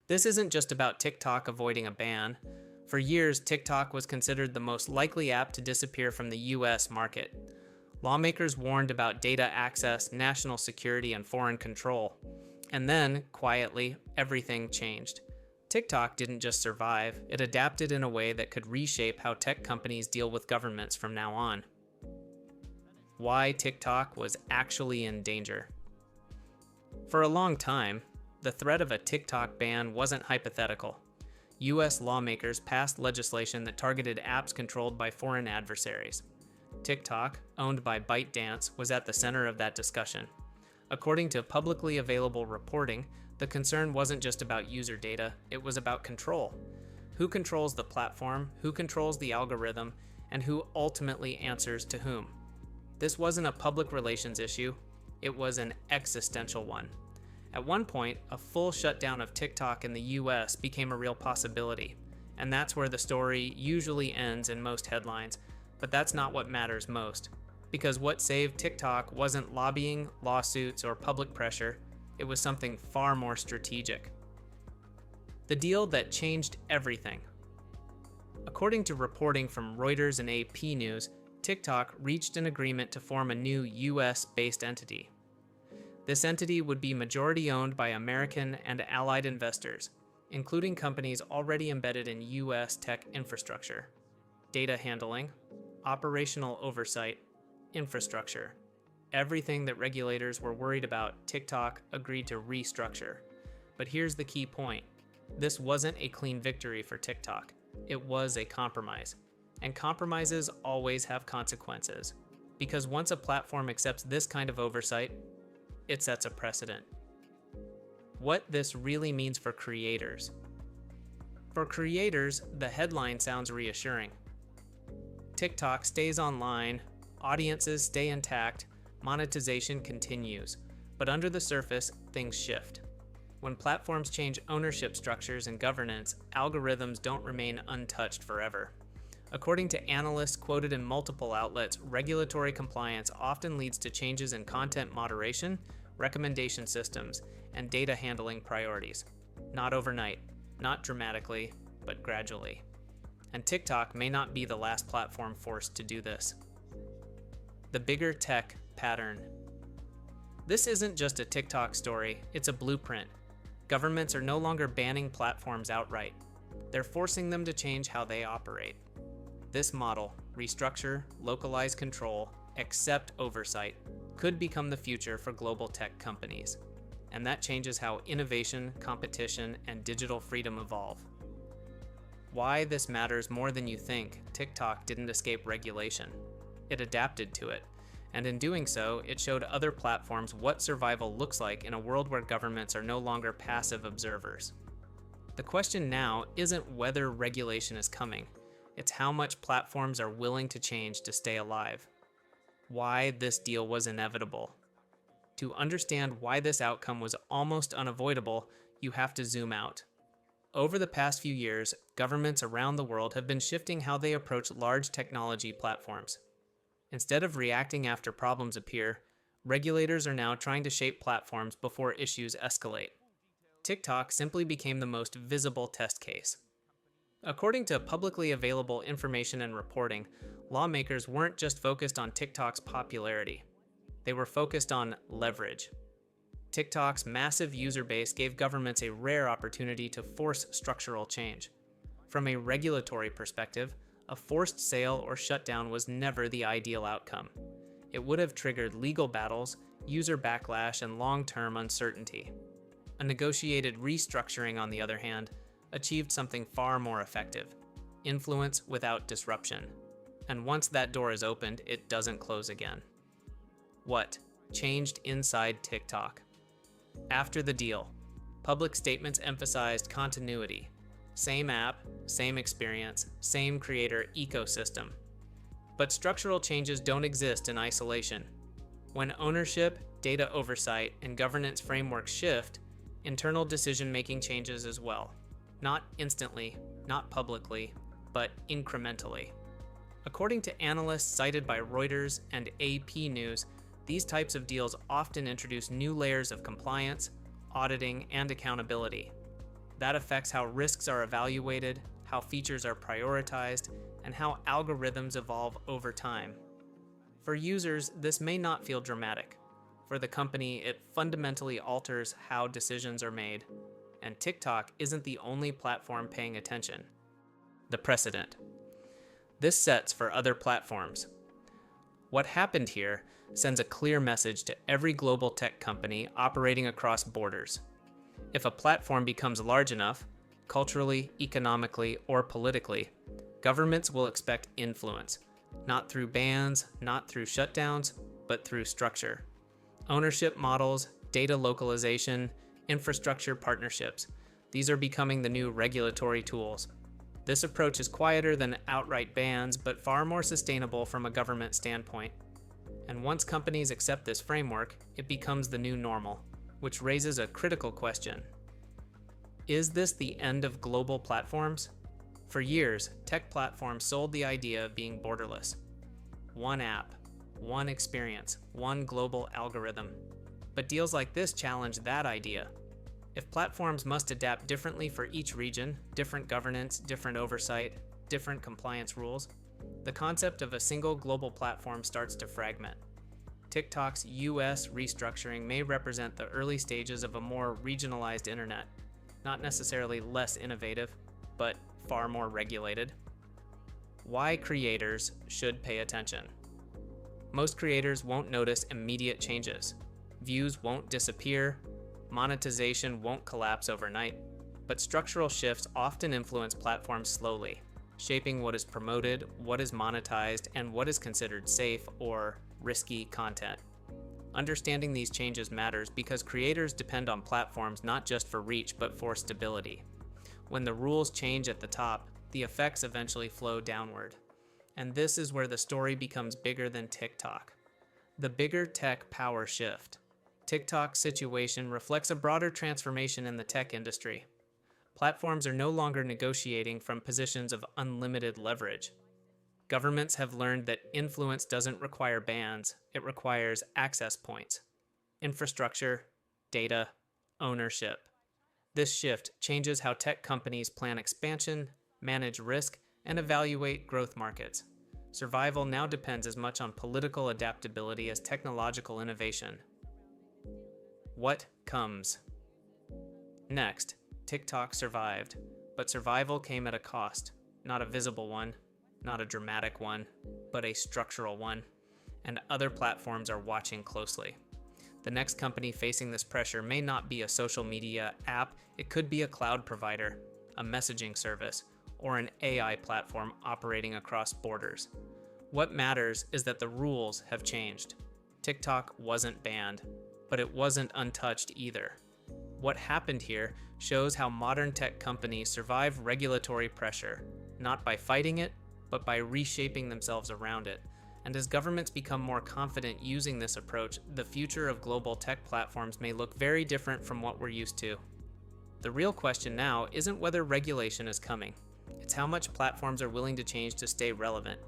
This isn't just about TikTok avoiding a ban. For years, TikTok was considered the most likely app to disappear from the US market. Lawmakers warned about data access, national security, and foreign control. And then, quietly, everything changed. TikTok didn't just survive, it adapted in a way that could reshape how tech companies deal with governments from now on. Why TikTok was actually in danger. For a long time, the threat of a TikTok ban wasn't hypothetical. US lawmakers passed legislation that targeted apps controlled by foreign adversaries. TikTok, owned by ByteDance, was at the center of that discussion. According to publicly available reporting, the concern wasn't just about user data, it was about control. Who controls the platform, who controls the algorithm, and who ultimately answers to whom? This wasn't a public relations issue, it was an existential one. At one point, a full shutdown of TikTok in the US became a real possibility, and that's where the story usually ends in most headlines, but that's not what matters most. Because what saved TikTok wasn't lobbying, lawsuits, or public pressure, it was something far more strategic. The deal that changed everything. According to reporting from Reuters and AP News, TikTok reached an agreement to form a new US-based entity. This entity would be majority owned by American and allied investors, including companies already embedded in US tech infrastructure, data handling, operational oversight, infrastructure. Everything that regulators were worried about, TikTok agreed to restructure. But here's the key point. This wasn't a clean victory for TikTok. It was a compromise. And compromises always have consequences. Because once a platform accepts this kind of oversight, it sets a precedent. What this really means for creators. For creators, the headline sounds reassuring. TikTok stays online, audiences stay intact, monetization continues. But under the surface, things shift. When platforms change ownership structures and governance, algorithms don't remain untouched forever. According to analysts quoted in multiple outlets, regulatory compliance often leads to changes in content moderation, recommendation systems, and data handling priorities. Not overnight, not dramatically, but gradually. And TikTok may not be the last platform forced to do this. The bigger tech pattern. This isn't just a TikTok story, it's a blueprint. Governments are no longer banning platforms outright. They're forcing them to change how they operate. This model, restructure, localize control, accept oversight, could become the future for global tech companies. And that changes how innovation, competition, and digital freedom evolve. Why this matters more than you think, TikTok didn't escape regulation. It adapted to it. And in doing so, it showed other platforms what survival looks like in a world where governments are no longer passive observers. The question now isn't whether regulation is coming, it's how much platforms are willing to change to stay alive. Why this deal was inevitable. To understand why this outcome was almost unavoidable, you have to zoom out. Over the past few years, governments around the world have been shifting how they approach large technology platforms. Instead of reacting after problems appear, regulators are now trying to shape platforms before issues escalate. TikTok simply became the most visible test case. According to publicly available information and reporting, lawmakers weren't just focused on TikTok's popularity. They were focused on leverage. TikTok's massive user base gave governments a rare opportunity to force structural change. From a regulatory perspective, a forced sale or shutdown was never the ideal outcome. It would have triggered legal battles, user backlash, and long-term uncertainty. A negotiated restructuring, on the other hand, achieved something far more effective: influence without disruption. And once that door is opened, it doesn't close again. What changed inside TikTok? After the deal, public statements emphasized continuity. Same app, same experience, same creator ecosystem. But structural changes don't exist in isolation. When ownership, data oversight, and governance frameworks shift, internal decision-making changes as well. Not instantly, not publicly, but incrementally. According to analysts cited by Reuters and AP News, these types of deals often introduce new layers of compliance, auditing, and accountability. That affects how risks are evaluated, how features are prioritized, and how algorithms evolve over time. For users, this may not feel dramatic. For the company, it fundamentally alters how decisions are made. And TikTok isn't the only platform paying attention. The precedent. This sets for other platforms. What happened here sends a clear message to every global tech company operating across borders. If a platform becomes large enough, culturally, economically, or politically, governments will expect influence, not through bans, not through shutdowns, but through structure. Ownership models, data localization, infrastructure partnerships. These are becoming the new regulatory tools. This approach is quieter than outright bans, but far more sustainable from a government standpoint. And once companies accept this framework, it becomes the new normal, which raises a critical question. Is this the end of global platforms? For years, tech platforms sold the idea of being borderless. One app, one experience, one global algorithm. But deals like this challenge that idea. If platforms must adapt differently for each region, different governance, different oversight, different compliance rules, the concept of a single global platform starts to fragment. TikTok's US restructuring may represent the early stages of a more regionalized internet, not necessarily less innovative, but far more regulated. Why creators should pay attention. Most creators won't notice immediate changes. Views won't disappear, monetization won't collapse overnight, but structural shifts often influence platforms slowly, shaping what is promoted, what is monetized, and what is considered safe or risky content. Understanding these changes matters because creators depend on platforms not just for reach but for stability. When the rules change at the top, the effects eventually flow downward. And this is where the story becomes bigger than TikTok. The bigger tech power shift. TikTok's situation reflects a broader transformation in the tech industry. Platforms are no longer negotiating from positions of unlimited leverage. Governments have learned that influence doesn't require bans, it requires access points. Infrastructure, data, ownership. This shift changes how tech companies plan expansion, manage risk, and evaluate growth markets. Survival now depends as much on political adaptability as technological innovation. What comes? Next, TikTok survived, but survival came at a cost, not a visible one, not a dramatic one, but a structural one, and other platforms are watching closely. The next company facing this pressure may not be a social media app, it could be a cloud provider, a messaging service, or an AI platform operating across borders. What matters is that the rules have changed. TikTok wasn't banned, but it wasn't untouched either. What happened here shows how modern tech companies survive regulatory pressure, not by fighting it, but by reshaping themselves around it. And as governments become more confident using this approach, the future of global tech platforms may look very different from what we're used to. The real question now isn't whether regulation is coming. It's how much platforms are willing to change to stay relevant,